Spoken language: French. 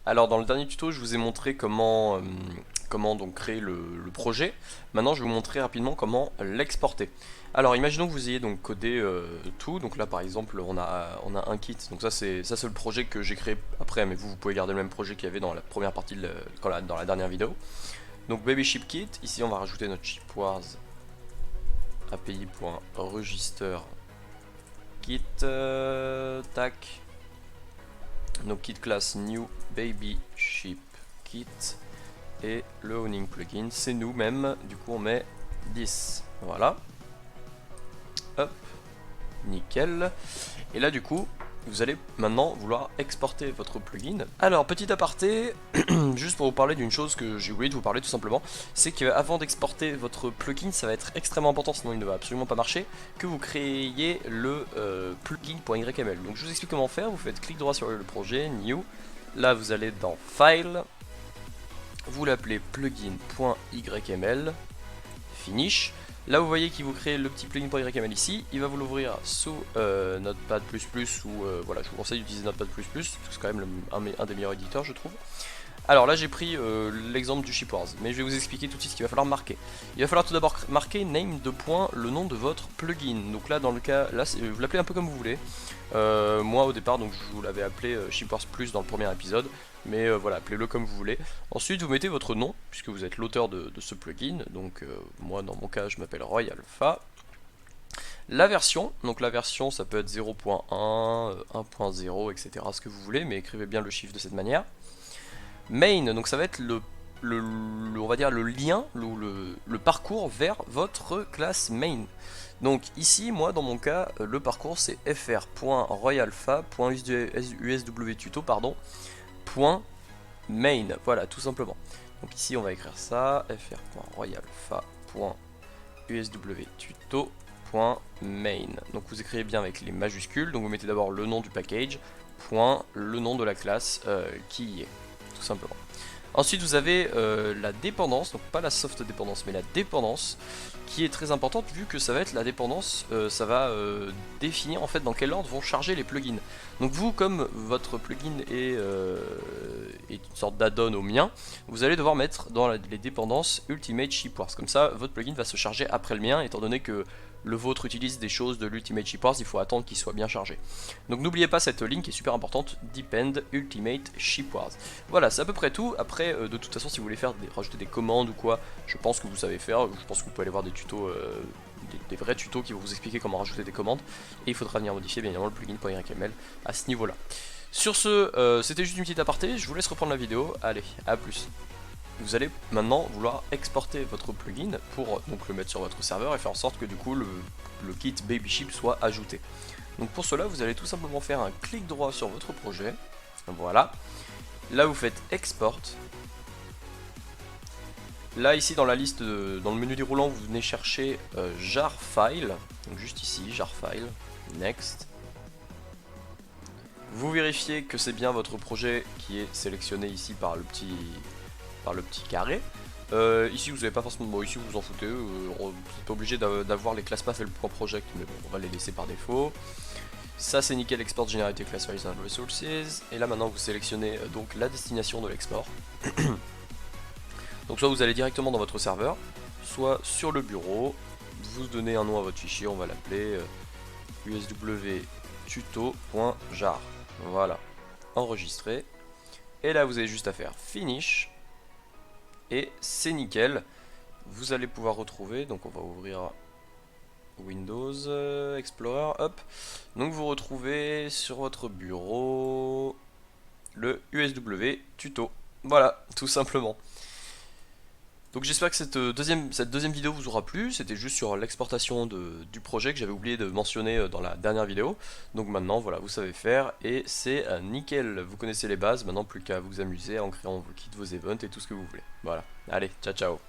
Alors dans le dernier tuto je vous ai montré comment donc créer le projet. Maintenant je vais vous montrer rapidement comment l'exporter. Alors imaginons que vous ayez donc codé tout, donc là par exemple on a un kit, donc ça c'est le projet que j'ai créé après, mais vous pouvez garder le même projet qu'il y avait dans la première partie dans la dernière vidéo. Donc baby ship kit, ici on va rajouter notre shipwars api.register kit, tac. Donc kit class new baby ship kit et le owning plugin c'est nous-mêmes, du coup on met 10, voilà, hop, nickel. Et là du coup vous allez maintenant vouloir exporter votre plugin. Alors petit aparté, juste pour vous parler d'une chose que j'ai oublié de vous parler tout simplement, c'est qu'avant d'exporter votre plugin, ça va être extrêmement important, sinon il ne va absolument pas marcher, que vous créiez le plugin.yml. Donc je vous explique comment faire. Vous faites clic droit sur le projet, new, là vous allez dans file, vous l'appelez plugin.yml, finish. Là vous voyez qu'il vous crée le petit plugin.yml ici, il va vous l'ouvrir sous Notepad++ ou voilà, je vous conseille d'utiliser Notepad++, parce que c'est quand même un des meilleurs éditeurs je trouve. Alors là j'ai pris l'exemple du shipwars, mais je vais vous expliquer tout de suite ce qu'il va falloir marquer. Il va falloir tout d'abord marquer name de point le nom de votre plugin. Donc là dans le cas, là vous l'appelez un peu comme vous voulez. Moi au départ donc je vous l'avais appelé shipwars plus dans le premier épisode, mais voilà, appelez-le comme vous voulez. Ensuite vous mettez votre nom, puisque vous êtes l'auteur de ce plugin, donc moi dans mon cas je m'appelle Roy Alpha. La version, donc la version ça peut être 0.1, 1.0, etc. ce que vous voulez, mais écrivez bien le chiffre de cette manière. Main, donc ça va être on va dire le lien, le parcours vers votre classe main. Donc ici, moi dans mon cas, le parcours c'est fr.royalpha.uswtuto, .main, voilà tout simplement. Donc ici on va écrire ça, fr.royalpha.uswtuto.main. Donc vous écrivez bien avec les majuscules, donc vous mettez d'abord le nom du package, point, le nom de la classe qui y est, tout simplement. Ensuite vous avez la dépendance, donc pas la soft dépendance mais la dépendance, qui est très importante vu que ça va être la dépendance, ça va définir en fait dans quel ordre vont charger les plugins. Donc vous, comme votre plugin est une sorte d'add-on au mien, vous allez devoir mettre dans les dépendances Ultimate Shipwars, comme ça votre plugin va se charger après le mien, étant donné que le vôtre utilise des choses de l'Ultimate Shipwars, il faut attendre qu'il soit bien chargé. Donc n'oubliez pas cette ligne qui est super importante, depend Ultimate Shipwars. Voilà, c'est à peu près tout. Après, de toute façon, si vous voulez rajouter des commandes ou quoi, je pense que vous savez faire. Je pense que vous pouvez aller voir des tutos, des vrais tutos qui vont vous expliquer comment rajouter des commandes. Et il faudra venir modifier bien évidemment le plugin.yml à ce niveau-là. Sur ce, c'était juste une petite aparté. Je vous laisse reprendre la vidéo. Allez, à plus. Vous allez maintenant vouloir exporter votre plugin pour donc le mettre sur votre serveur et faire en sorte que du coup le kit BabyShip soit ajouté. Donc pour cela vous allez tout simplement faire un clic droit sur votre projet, voilà, là vous faites export, là ici dans la liste, dans le menu déroulant vous venez chercher jar file, donc juste ici jar file, next. Vous vérifiez que c'est bien votre projet qui est sélectionné ici par le petit carré. Ici vous n'avez pas forcément, bon ici vous vous en foutez, vous n'êtes pas obligé d'avoir les class path et le point project, mais bon, on va les laisser par défaut. Ça c'est nickel, export generate class files and resources. Et là maintenant vous sélectionnez donc la destination de l'export. Donc soit vous allez directement dans votre serveur, soit sur le bureau, vous donnez un nom à votre fichier, on va l'appeler uswtuto.jar. Voilà, enregistré. Et là vous avez juste à faire finish. Et c'est nickel. Vous allez pouvoir retrouver, donc on va ouvrir Windows Explorer, hop. Donc vous retrouvez sur votre bureau le USW tuto. Voilà, tout simplement. Donc j'espère que cette deuxième vidéo vous aura plu. C'était juste sur l'exportation du projet que j'avais oublié de mentionner dans la dernière vidéo. Donc maintenant voilà, vous savez faire et c'est nickel. Vous connaissez les bases, maintenant plus qu'à vous amuser en créant vos kits, vos events et tout ce que vous voulez. Voilà, allez, ciao ciao.